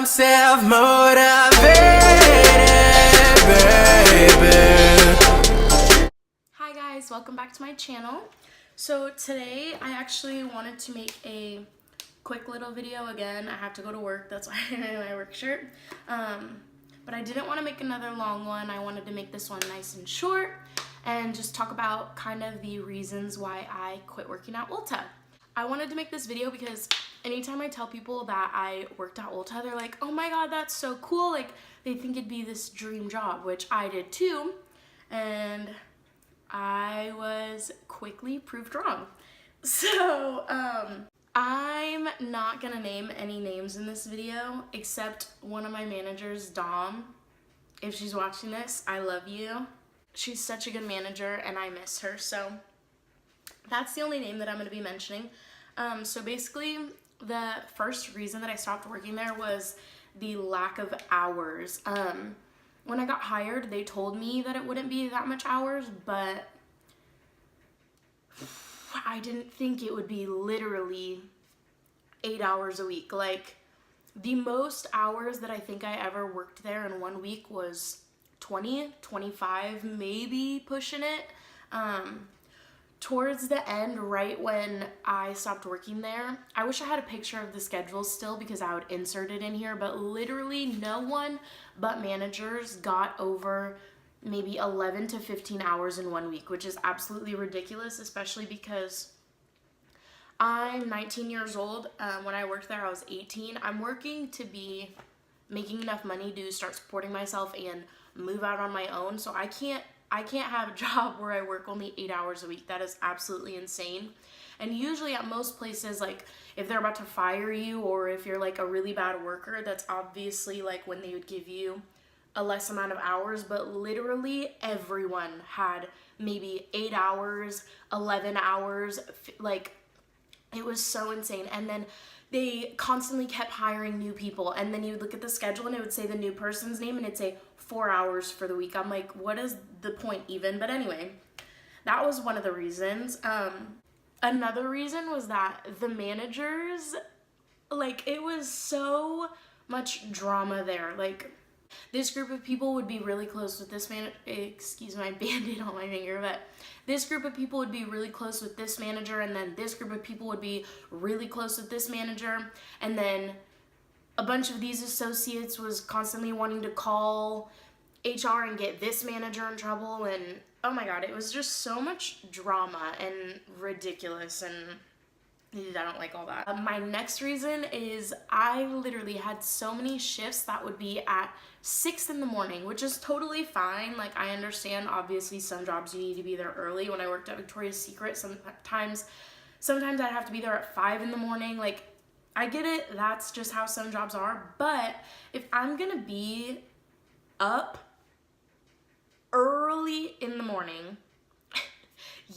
I'm self-motivated, baby. Hi guys, welcome back to my channel. So today I actually wanted to make a quick little video again. I have to go to work, that's why I'm in my work shirt. But I didn't want to make another long one. I wanted to make this one nice and short and just talk about kind of the reasons why I quit working at Ulta. I wanted to make this video because anytime I tell people that I worked at Ulta, they're like, oh my god, that's so cool. Like, they think it'd be this dream job, which I did too. And I was quickly proved wrong. So, I'm not gonna name any names in this video except one of my managers, Dom. If she's watching this, I love you. She's such a good manager and I miss her, so that's the only name that I'm gonna be mentioning. So basically, the first reason that I stopped working there was the lack of hours. When I got hired, they told me that it wouldn't be that much hours, but I didn't think it would be literally 8 hours a week. Like, the most hours that I think I ever worked there in 1 week was 20, 25, maybe pushing it. Towards the end, right when I stopped working there, I wish I had a picture of the schedule still because I would insert it in here, but literally no one but managers got over maybe 11 to 15 hours in 1 week, which is absolutely ridiculous, especially because I'm 19 years old. When I worked there, I was 18. I'm working to be making enough money to start supporting myself and move out on my own, so I can't have a job where I work only 8 hours a week. That is absolutely insane. And usually at most places, like if they're about to fire you or if you're like a really bad worker, that's obviously like when they would give you a less amount of hours, but literally everyone had maybe 8 hours, 11 hours, like it was so insane. And then they constantly kept hiring new people, and then you would look at the schedule and it would say the new person's name and it'd say 4 hours for the week. I'm like, what is the point even? But anyway, that was one of the reasons. Another reason was that the managers, like, it was so much drama there. Like, this group of people would be really close with this excuse my band-aid on my finger, but this group of people would be really close with this manager, and then this group of people would be really close with this manager, and then a bunch of these associates was constantly wanting to call HR and get this manager in trouble, and oh my god, it was just so much drama and ridiculous, and I don't like all that. My next reason is I literally had so many shifts that would be at 6 in the morning, which is totally fine. Like, I understand, obviously, some jobs you need to be there early. When I worked at Victoria's Secret, sometimes I'd have to be there at 5 in the morning. Like, I get it, that's just how some jobs are, but if I'm gonna be up early in the morning,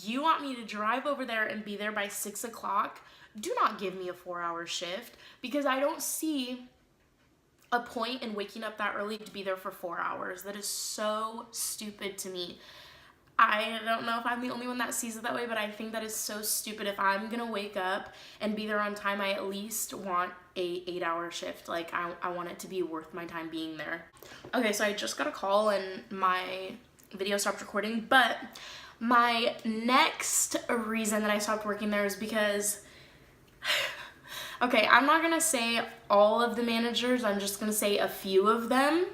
you want me to drive over there and be there by 6 o'clock, do not give me a 4-hour shift, because I don't see a point in waking up that early to be there for 4 hours. That is so stupid to me. I don't know if I'm the only one that sees it that way, but I think that is so stupid. If I'm gonna wake up and be there on time, I at least want a 8-hour shift. Like, I want it to be worth my time being there. Okay, so I just got a call and my video stopped recording, but my next reason that I stopped working there is because, okay, I'm not gonna say all of the managers, I'm just gonna say a few of them.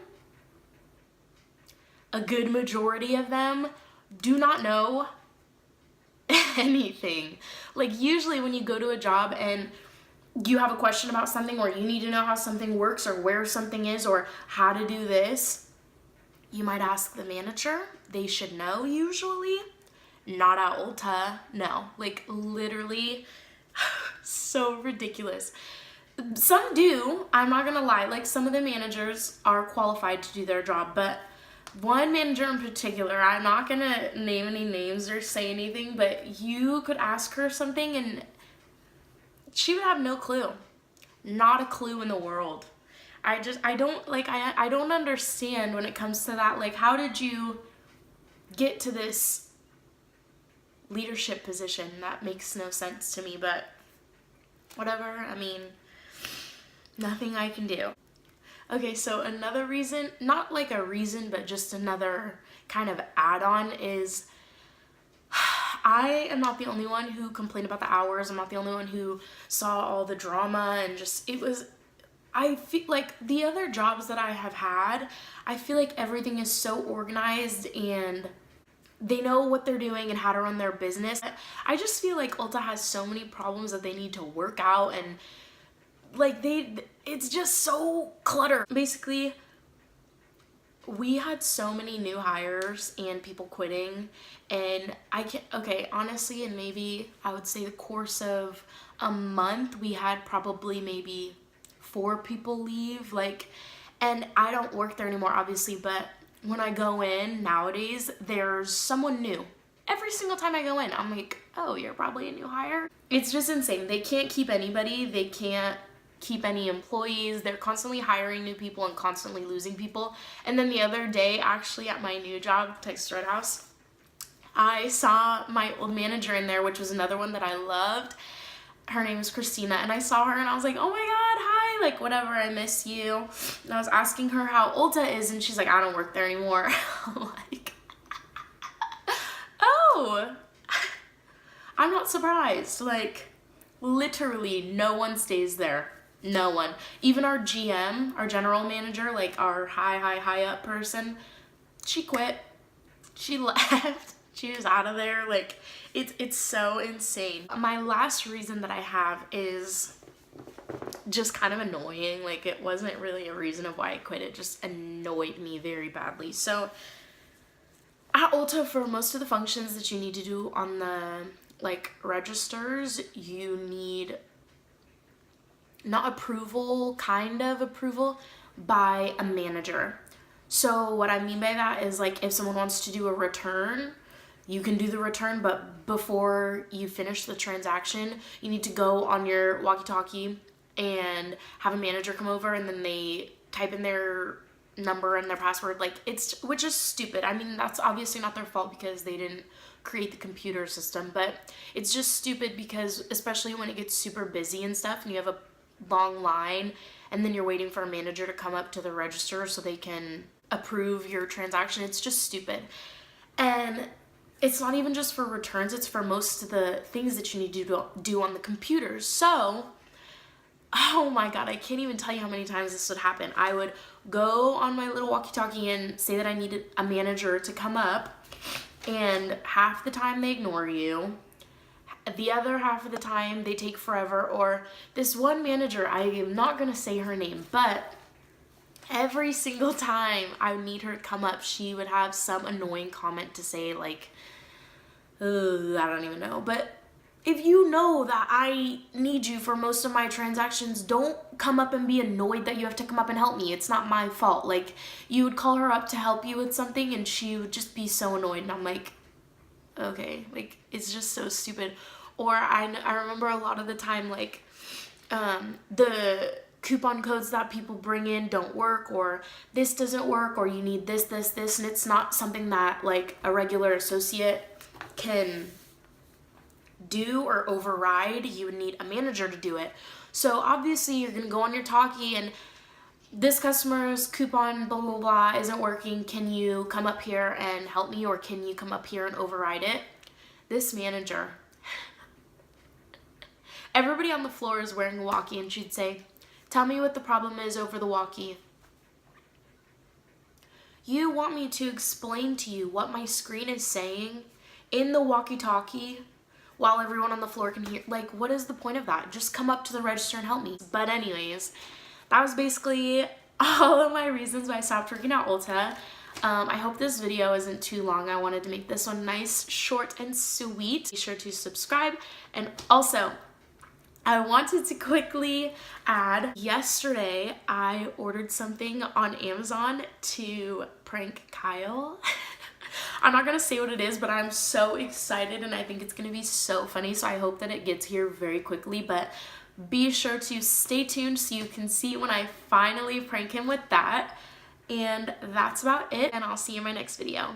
A good majority of them do not know anything. Like, usually when you go to a job and you have a question about something, or you need to know how something works or where something is or how to do this, you might ask the manager. They should know usually. Not at Ulta, no. Like, literally, so ridiculous. Some do, I'm not gonna lie. Like, some of the managers are qualified to do their job, but one manager in particular, I'm not gonna name any names or say anything, but you could ask her something and she would have no clue. Not a clue in the world. I don't understand when it comes to that. Like, how did you get to this leadership position? That makes no sense to me, but whatever. I mean, nothing I can do. Okay, so another reason, not like a reason, but just another kind of add-on is I am not the only one who complained about the hours. I'm not the only one who saw all the drama and just, I feel like the other jobs that I have had, I feel like everything is so organized and they know what they're doing and how to run their business. I just feel like Ulta has so many problems that they need to work out, and like it's just so cluttered. Basically, we had so many new hires and people quitting, and okay, honestly, and maybe I would say the course of a month, we had probably maybe 4 people leave, like, and I don't work there anymore, obviously, but when I go in nowadays, there's someone new. Every single time I go in, I'm like, oh, you're probably a new hire. It's just insane. They can't keep anybody. They can't keep any employees. They're constantly hiring new people and constantly losing people. And then the other day, actually at my new job, Texas Red House, I saw my old manager in there, which was another one that I loved. Her name is Christina, and I saw her and I was like, oh my god, hi, like, whatever, I miss you. And I was asking her how Ulta is, and she's like, I don't work there anymore. I'm like, oh, I'm not surprised. Like, literally no one stays there. No one. Even our GM, our general manager, like our high up person, she quit. She left. She was out of there. Like, it's so insane. My last reason that I have is just kind of annoying. Like, it wasn't really a reason of why I quit. It just annoyed me very badly. So at Ulta, for most of the functions that you need to do on the like registers, you need not approval, kind of approval by a manager. So what I mean by that is, like, if someone wants to do a return, you can do the return, but before you finish the transaction, you need to go on your walkie-talkie and have a manager come over, and then they type in their number and their password. Like, which is stupid. I mean, that's obviously not their fault because they didn't create the computer system, but it's just stupid because, especially when it gets super busy and stuff and you have a long line and then you're waiting for a manager to come up to the register so they can approve your transaction, it's just stupid. And it's not even just for returns, it's for most of the things that you need to do on the computers. So, oh my god, I can't even tell you how many times this would happen. I would go on my little walkie-talkie and say that I needed a manager to come up, and half the time they ignore you. The other half of the time they take forever. Or this one manager, I am not going to say her name, but every single time I would need her to come up, she would have some annoying comment to say, like, I don't even know. But if you know that I need you for most of my transactions, don't come up and be annoyed that you have to come up and help me. It's not my fault. Like, you would call her up to help you with something and she would just be so annoyed, and I'm like, okay, like, it's just so stupid. Or I remember a lot of the time, like, the coupon codes that people bring in don't work, or this doesn't work, or you need this, and it's not something that, like, a regular associate can do or override. You would need a manager to do it. So obviously you're gonna go on your talkie and this customer's coupon blah blah blah isn't working, can you come up here and help me, or can you come up here and override it? This manager, everybody on the floor is wearing a walkie, and she'd say, tell me what the problem is over the walkie. You want me to explain to you what my screen is saying in the walkie-talkie while everyone on the floor can hear? Like, what is the point of that? Just come up to the register and help me. But anyways, that was basically all of my reasons why I stopped working at Ulta. I hope this video isn't too long. I wanted to make this one nice, short, and sweet. Be sure to subscribe. And also, I wanted to quickly add, yesterday I ordered something on Amazon to prank Kyle. I'm not gonna say what it is, but I'm so excited and I think it's gonna be so funny, so I hope that it gets here very quickly. But be sure to stay tuned so you can see when I finally prank him with that. And that's about it, and I'll see you in my next video.